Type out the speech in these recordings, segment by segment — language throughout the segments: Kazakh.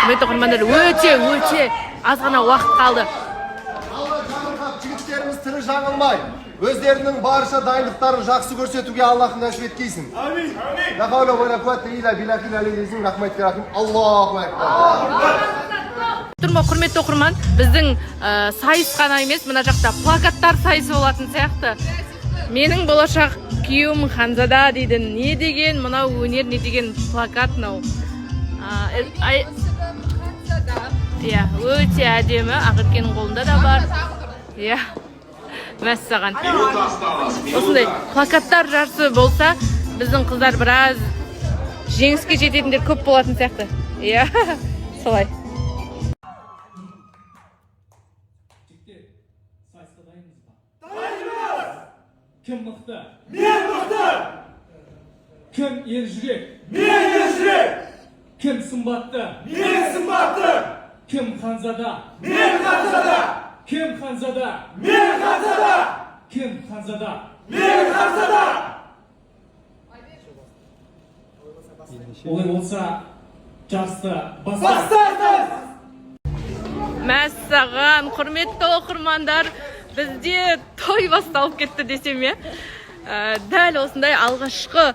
құрметті оқырмандар, өте аз ғана уақыт қалды. Алла жарылғап жігіттеріміз тірі жаңылмай, өздерінің барша дайындықтарын жақсы көрсетуге Аллахым нәсіп еткейсін. Амин. La havle ve la kuvvete illa billahil aliyyil rahmetir rahim. Allahu ekber. Тұрма құрметті оқырман, біздің сайыс қана емес, мына жақта плакаттар сайысы болатын сияқты. Менің болашақ күйеуім Ханзада дейді. Не деген мынау өнер, не деген плакат мынау. Иә, өте әдемі, Ақеркенің қолында да бар. Иә. Мәссаған. Осындай плакаттар жарысы болса, біздің қыздар біраз жеңіске жететіндер көп болатын сияқты. Иә, солай. Kim mıhtı? Men mıhtı! Kim ержүрек? Men ержүрек! Kim sımbattı? Men sımbattı! Kim Ханзада? Men Ханзада! Kim Ханзада? Men Ханзада! Kim Ханзада? Men Ханзада! Олай болса, жарысты бастайық! Мәссаған, құрметті оқырмандар, бізде той басталып кетті десем е. Дәл осындай алғашқы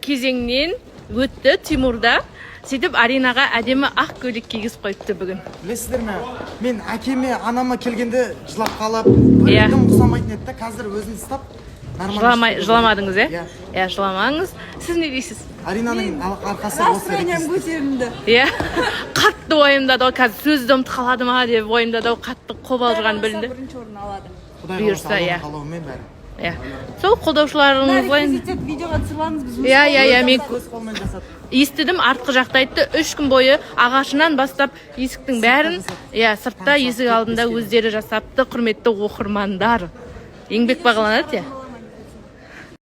кезеңнен өтті Тимурда. Сөйтіп Аринаға әдемі ақ көйлек кигізіп қойыпты бүгін. Білесіздер ме? Мен әкеме, анама келгенде жылап қалып, бөлігім ұқсамайтын еді, қазір өзін ұстап. Жыламадыңыз, е? Иә, жыламаңыз. Сіз не дейсіз? Аринаның арқасы осы көтерімді. Иә, қатты ойымдады, қазір сөзді ұмыт қалады ма деп ойымдады, қатты қобалжыған білінді. Бірінші орын алады. Бұйырса, иә. қалауымен бәрі. Иә. Сол қолдаушыларыңыз ойын. Видеоға түсірлаңыз біз. Иә, мен Өз қолмен жасады. естідім, артқы жақта айтты, 3 күн бойы ағашынан бастап есіктің бәрін, сыртта есік алдында өздері жасапты, құрметті оқырмандар. Еңбек бағаланады,